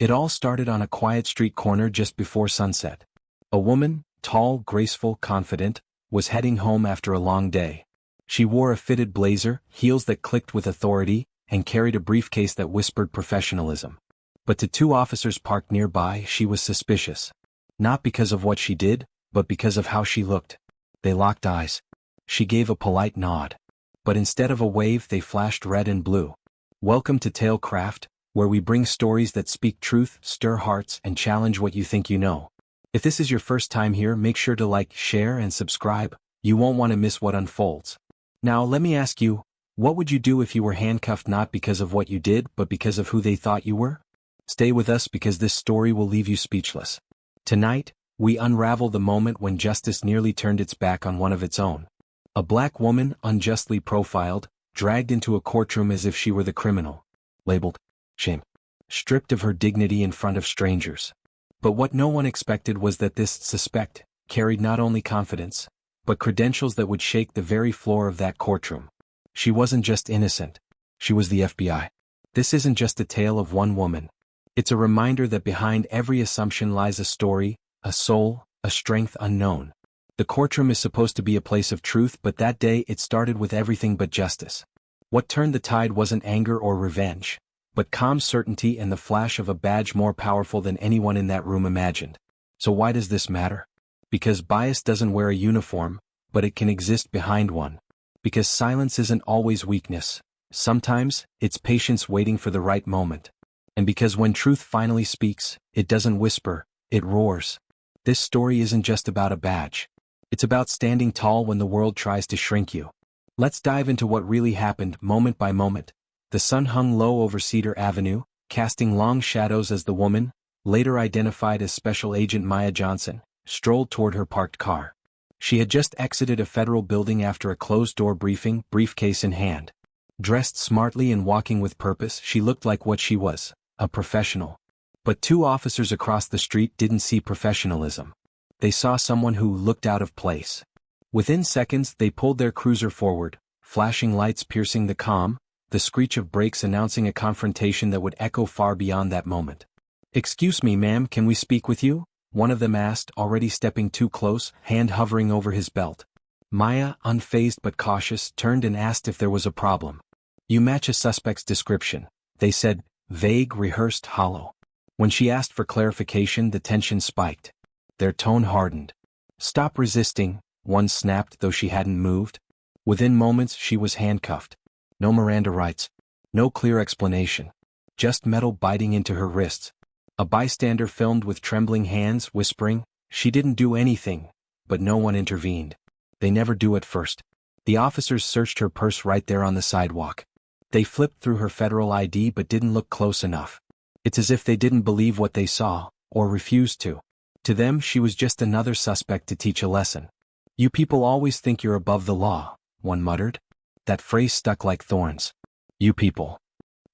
It all started on a quiet street corner just before sunset. A woman, tall, graceful, confident, was heading home after a long day. She wore a fitted blazer, heels that clicked with authority, and carried a briefcase that whispered professionalism. But to two officers parked nearby, she was suspicious. Not because of what she did, but because of how she looked. They locked eyes. She gave a polite nod. But instead of a wave, they flashed red and blue. Welcome to Tailcraft, where we bring stories that speak truth, stir hearts, and challenge what you think you know. If this is your first time here, make sure to like, share, and subscribe. You won't want to miss what unfolds. Now let me ask you, what would you do if you were handcuffed not because of what you did, but because of who they thought you were? Stay with us because this story will leave you speechless. Tonight, we unravel the moment when justice nearly turned its back on one of its own. A black woman, unjustly profiled, dragged into a courtroom as if she were the criminal. Labeled, shame. Stripped of her dignity in front of strangers. But what no one expected was that this suspect carried not only confidence, but credentials that would shake the very floor of that courtroom. She wasn't just innocent. She was the FBI. This isn't just a tale of one woman. It's a reminder that behind every assumption lies a story, a soul, a strength unknown. The courtroom is supposed to be a place of truth, but that day it started with everything but justice. What turned the tide wasn't anger or revenge, but calm certainty and the flash of a badge more powerful than anyone in that room imagined. So why does this matter? Because bias doesn't wear a uniform, but it can exist behind one. Because silence isn't always weakness. Sometimes, it's patience waiting for the right moment. And because when truth finally speaks, it doesn't whisper, it roars. This story isn't just about a badge. It's about standing tall when the world tries to shrink you. Let's dive into what really happened moment by moment. The sun hung low over Cedar Avenue, casting long shadows as the woman, later identified as Special Agent Maya Johnson, strolled toward her parked car. She had just exited a federal building after a closed-door briefing, briefcase in hand. Dressed smartly and walking with purpose, she looked like what she was, a professional. But two officers across the street didn't see professionalism. They saw someone who looked out of place. Within seconds, they pulled their cruiser forward, flashing lights piercing the calm, the screech of brakes announcing a confrontation that would echo far beyond that moment. "Excuse me, ma'am, can we speak with you?" one of them asked, already stepping too close, hand hovering over his belt. Maya, unfazed but cautious, turned and asked if there was a problem. "You match a suspect's description," they said, vague, rehearsed, hollow. When she asked for clarification, the tension spiked. Their tone hardened. "Stop resisting," one snapped, though she hadn't moved. Within moments, she was handcuffed. No Miranda rights. No clear explanation. Just metal biting into her wrists. A bystander filmed with trembling hands, whispering, "She didn't do anything," but no one intervened. They never do at first. The officers searched her purse right there on the sidewalk. They flipped through her federal ID but didn't look close enough. It's as if they didn't believe what they saw, or refused to. To them, she was just another suspect to teach a lesson. "You people always think you're above the law," one muttered. That phrase stuck like thorns. You people.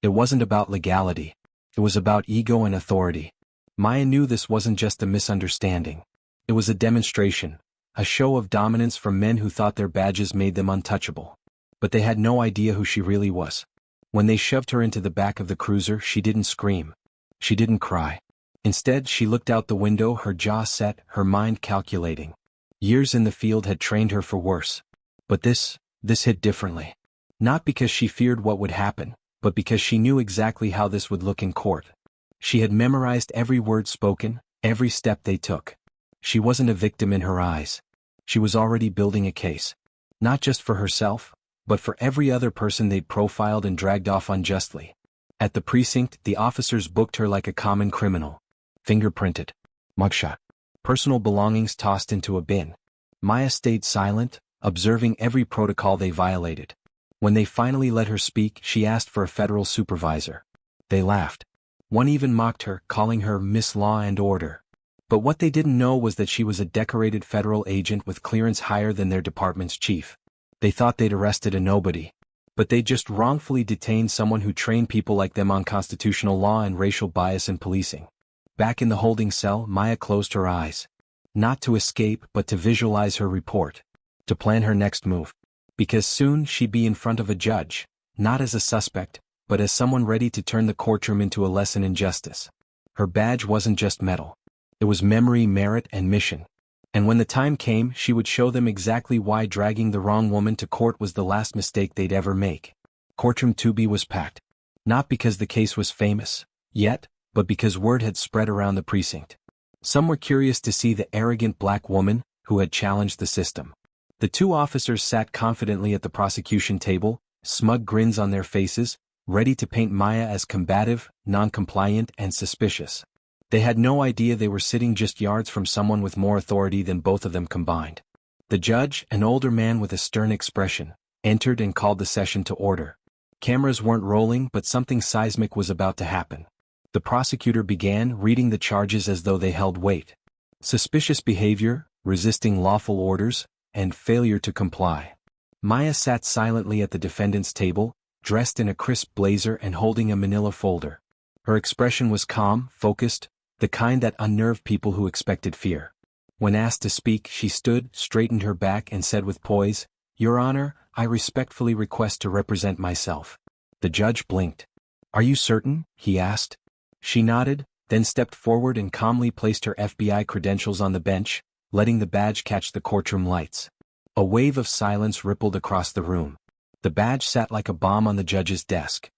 It wasn't about legality. It was about ego and authority. Maya knew this wasn't just a misunderstanding. It was a demonstration, a show of dominance from men who thought their badges made them untouchable. But they had no idea who she really was. When they shoved her into the back of the cruiser, she didn't scream. She didn't cry. Instead, she looked out the window, her jaw set, her mind calculating. Years in the field had trained her for worse. But this hit differently. Not because she feared what would happen, but because she knew exactly how this would look in court. She had memorized every word spoken, every step they took. She wasn't a victim in her eyes. She was already building a case. Not just for herself, but for every other person they'd profiled and dragged off unjustly. At the precinct, the officers booked her like a common criminal. Fingerprinted. Mugshot. Personal belongings tossed into a bin. Maya stayed silent, observing every protocol they violated. When they finally let her speak, she asked for a federal supervisor. They laughed. One even mocked her, calling her Miss Law and Order. But what they didn't know was that she was a decorated federal agent with clearance higher than their department's chief. They thought they'd arrested a nobody. But they'd just wrongfully detained someone who trained people like them on constitutional law and racial bias in policing. Back in the holding cell, Maya closed her eyes. Not to escape, but to visualize her report. To plan her next move. Because soon she'd be in front of a judge, not as a suspect, but as someone ready to turn the courtroom into a lesson in justice. Her badge wasn't just metal. It was memory, merit, and mission. And when the time came, she would show them exactly why dragging the wrong woman to court was the last mistake they'd ever make. Courtroom 2B was packed. Not because the case was famous, yet, but because word had spread around the precinct. Some were curious to see the arrogant black woman who had challenged the system. The two officers sat confidently at the prosecution table, smug grins on their faces, ready to paint Maya as combative, non-compliant, and suspicious. They had no idea they were sitting just yards from someone with more authority than both of them combined. The judge, an older man with a stern expression, entered and called the session to order. Cameras weren't rolling, but something seismic was about to happen. The prosecutor began reading the charges as though they held weight. Suspicious behavior, resisting lawful orders, and failure to comply. Maya sat silently at the defendant's table, dressed in a crisp blazer and holding a manila folder. Her expression was calm, focused, the kind that unnerved people who expected fear. When asked to speak, she stood, straightened her back and said with poise, "Your Honor, I respectfully request to represent myself." The judge blinked. "Are you certain?" he asked. She nodded, then stepped forward and calmly placed her FBI credentials on the bench, letting the badge catch the courtroom lights. A wave of silence rippled across the room. The badge sat like a bomb on the judge's desk.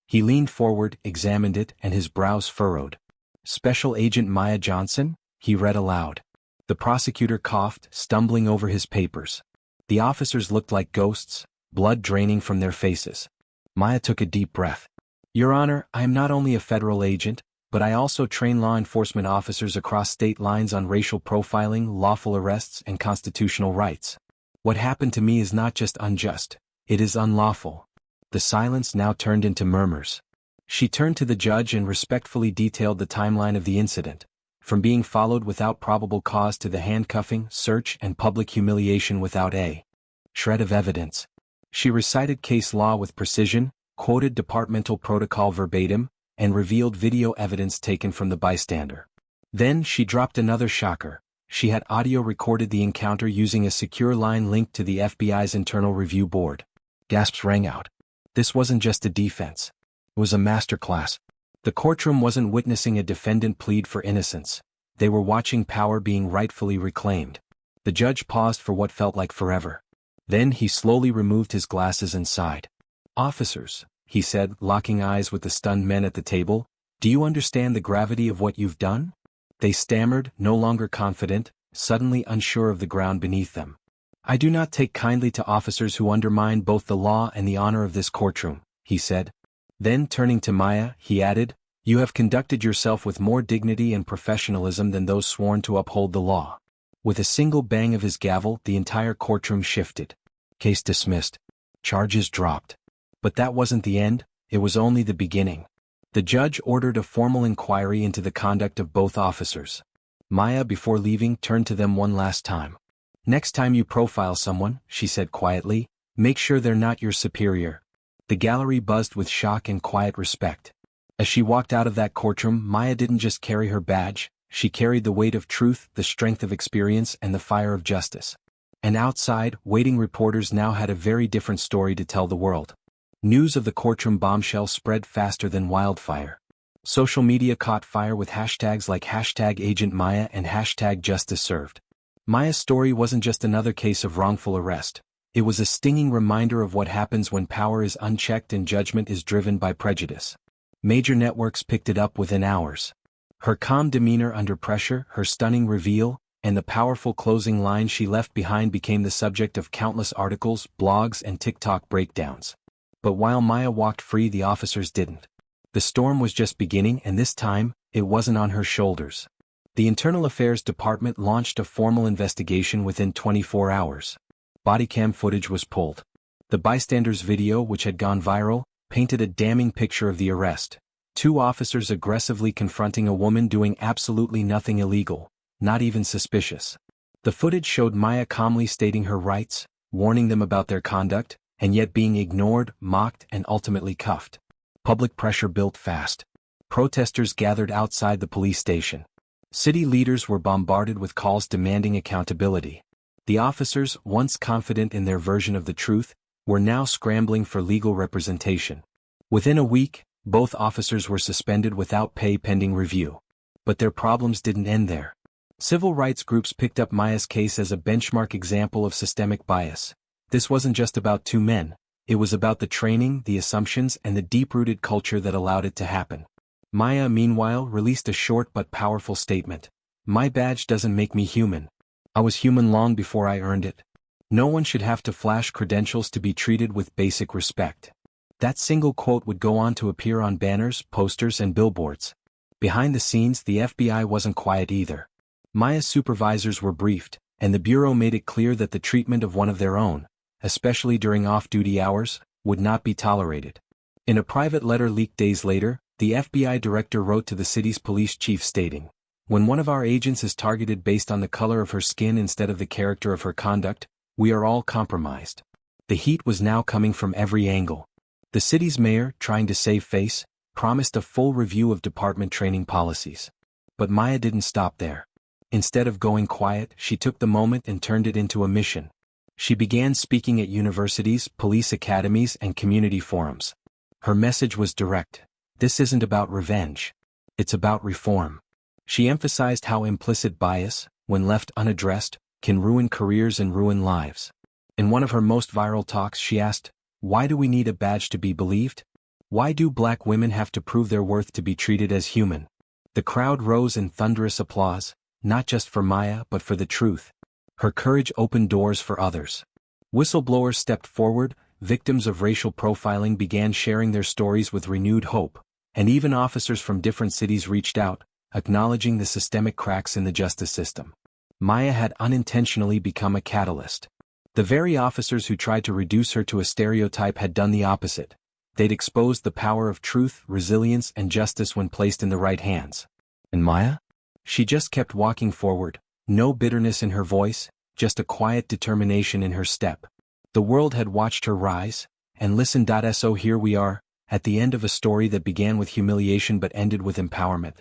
He leaned forward, examined it, and his brows furrowed. "Special Agent Maya Johnson?" he read aloud. The prosecutor coughed, stumbling over his papers. The officers looked like ghosts, blood draining from their faces. Maya took a deep breath. "Your Honor, I am not only a federal agent, but I also train law enforcement officers across state lines on racial profiling, lawful arrests, and constitutional rights. What happened to me is not just unjust, it is unlawful." The silence now turned into murmurs. She turned to the judge and respectfully detailed the timeline of the incident, from being followed without probable cause to the handcuffing, search, and public humiliation without a shred of evidence. She recited case law with precision, quoted departmental protocol verbatim, and revealed video evidence taken from the bystander. Then she dropped another shocker. She had audio recorded the encounter using a secure line linked to the FBI's internal review board. Gasps rang out. This wasn't just a defense. It was a masterclass. The courtroom wasn't witnessing a defendant plead for innocence. They were watching power being rightfully reclaimed. The judge paused for what felt like forever. Then he slowly removed his glasses and sighed. "Officers," he said, locking eyes with the stunned men at the table, "do you understand the gravity of what you've done?" They stammered, no longer confident, suddenly unsure of the ground beneath them. "I do not take kindly to officers who undermine both the law and the honor of this courtroom," he said. Then turning to Maya, he added, "You have conducted yourself with more dignity and professionalism than those sworn to uphold the law." With a single bang of his gavel, the entire courtroom shifted. Case dismissed. Charges dropped. But that wasn't the end, it was only the beginning. The judge ordered a formal inquiry into the conduct of both officers. Maya, before leaving, turned to them one last time. "Next time you profile someone," she said quietly, "make sure they're not your superior." The gallery buzzed with shock and quiet respect. As she walked out of that courtroom, Maya didn't just carry her badge, she carried the weight of truth, the strength of experience, and the fire of justice. And outside, waiting reporters now had a very different story to tell the world. News of the courtroom bombshell spread faster than wildfire. Social media caught fire with hashtags like #AgentMaya and #JusticeServed. Maya's story wasn't just another case of wrongful arrest. It was a stinging reminder of what happens when power is unchecked and judgment is driven by prejudice. Major networks picked it up within hours. Her calm demeanor under pressure, her stunning reveal, and the powerful closing line she left behind became the subject of countless articles, blogs, and TikTok breakdowns. But while Maya walked free, the officers didn't. The storm was just beginning, and this time, it wasn't on her shoulders. The Internal Affairs Department launched a formal investigation within 24 hours. Bodycam footage was pulled. The bystander's video, which had gone viral, painted a damning picture of the arrest. Two officers aggressively confronting a woman doing absolutely nothing illegal, not even suspicious. The footage showed Maya calmly stating her rights, warning them about their conduct, and yet being ignored, mocked, and ultimately cuffed. Public pressure built fast. Protesters gathered outside the police station. City leaders were bombarded with calls demanding accountability. The officers, once confident in their version of the truth, were now scrambling for legal representation. Within a week, Both officers were suspended without pay pending review. But their problems didn't end there. Civil rights groups picked up Maya's case as a benchmark example of systemic bias. This wasn't just about two men, it was about the training, the assumptions, and the deep-rooted culture that allowed it to happen. Maya, meanwhile, released a short but powerful statement. "My badge doesn't make me human. I was human long before I earned it. No one should have to flash credentials to be treated with basic respect." That single quote would go on to appear on banners, posters, and billboards. Behind the scenes, the FBI wasn't quiet either. Maya's supervisors were briefed, and the Bureau made it clear that the treatment of one of their own, especially during off-duty hours, would not be tolerated. In a private letter leaked days later, the FBI director wrote to the city's police chief stating, "When one of our agents is targeted based on the color of her skin instead of the character of her conduct, we are all compromised." The heat was now coming from every angle. The city's mayor, trying to save face, promised a full review of department training policies. But Maya didn't stop there. Instead of going quiet, she took the moment and turned it into a mission. She began speaking at universities, police academies, and community forums. Her message was direct. This isn't about revenge. It's about reform. She emphasized how implicit bias, when left unaddressed, can ruin careers and ruin lives. In one of her most viral talks, she asked, "Why do we need a badge to be believed? Why do Black women have to prove their worth to be treated as human?" The crowd rose in thunderous applause, not just for Maya but for the truth. Her courage opened doors for others. Whistleblowers stepped forward, victims of racial profiling began sharing their stories with renewed hope, and even officers from different cities reached out, acknowledging the systemic cracks in the justice system. Maya had unintentionally become a catalyst. The very officers who tried to reduce her to a stereotype had done the opposite. They'd exposed the power of truth, resilience, and justice when placed in the right hands. And Maya? She just kept walking forward, no bitterness in her voice, just a quiet determination in her step. The world had watched her rise, and listen. So here we are, at the end of a story that began with humiliation but ended with empowerment.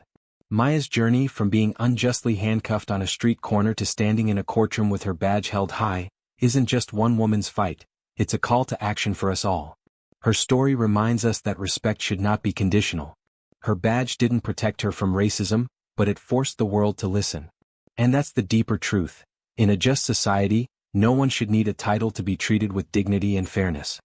Maya's journey from being unjustly handcuffed on a street corner to standing in a courtroom with her badge held high, isn't just one woman's fight, it's a call to action for us all. Her story reminds us that respect should not be conditional. Her badge didn't protect her from racism, but it forced the world to listen. And that's the deeper truth. In a just society, no one should need a title to be treated with dignity and fairness.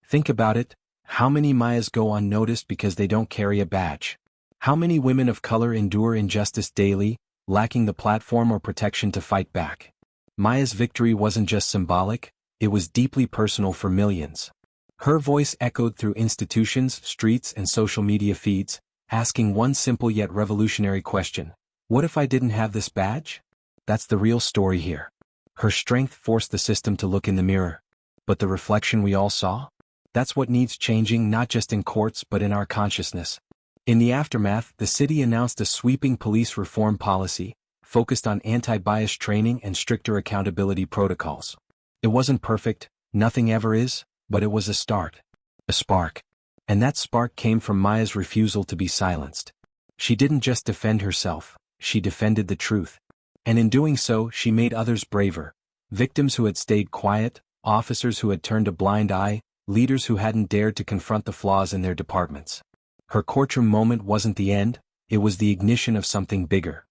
Think about it, how many Mayas go unnoticed because they don't carry a badge? How many women of color endure injustice daily, lacking the platform or protection to fight back? Maya's victory wasn't just symbolic, it was deeply personal for millions. Her voice echoed through institutions, streets, and social media feeds, asking one simple yet revolutionary question: what if I didn't have this badge? That's the real story here. Her strength forced the system to look in the mirror. But the reflection we all saw? That's what needs changing, not just in courts but in our consciousness. In the aftermath, the city announced a sweeping police reform policy, focused on anti-bias training and stricter accountability protocols. It wasn't perfect, nothing ever is, but it was a start. A spark. And that spark came from Maya's refusal to be silenced. She didn't just defend herself, she defended the truth. And in doing so, she made others braver. Victims who had stayed quiet, officers who had turned a blind eye, leaders who hadn't dared to confront the flaws in their departments. Her courtroom moment wasn't the end, it was the ignition of something bigger.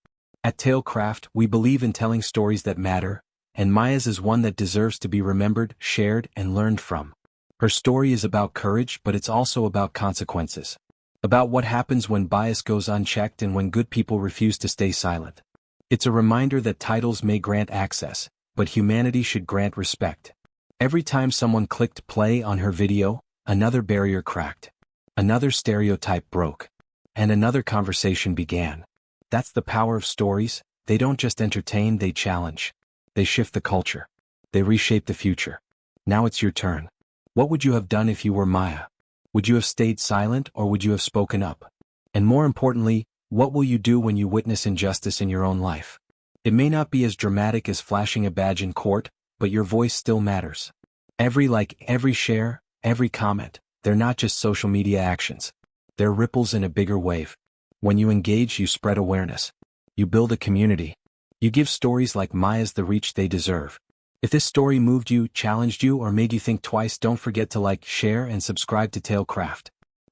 At Tailcraft, we believe in telling stories that matter, and Maya's is one that deserves to be remembered, shared, and learned from. Her story is about courage, but it's also about consequences. About what happens when bias goes unchecked and when good people refuse to stay silent. It's a reminder that titles may grant access, but humanity should grant respect. Every time someone clicked play on her video, another barrier cracked. Another stereotype broke. And another conversation began. That's the power of stories. They don't just entertain, they challenge. They shift the culture. They reshape the future. Now it's your turn. What would you have done if you were Maya? Would you have stayed silent or would you have spoken up? And more importantly, what will you do when you witness injustice in your own life? It may not be as dramatic as flashing a badge in court, but your voice still matters. Every like, every share, every comment, they're not just social media actions. They're ripples in a bigger wave. When you engage, you spread awareness. You build a community. You give stories like Maya's the reach they deserve. If this story moved you, challenged you, or made you think twice, don't forget to like, share, and subscribe to Tailcraft.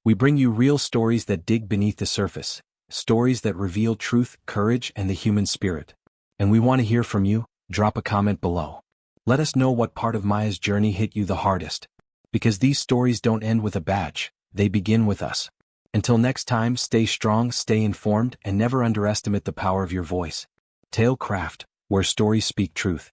We bring you real stories that dig beneath the surface, stories that reveal truth, courage, and the human spirit. And we want to hear from you. Drop a comment below. Let us know what part of Maya's journey hit you the hardest. Because these stories don't end with a badge, they begin with us. Until next time, stay strong, stay informed, and never underestimate the power of your voice. Talecraft, where stories speak truth.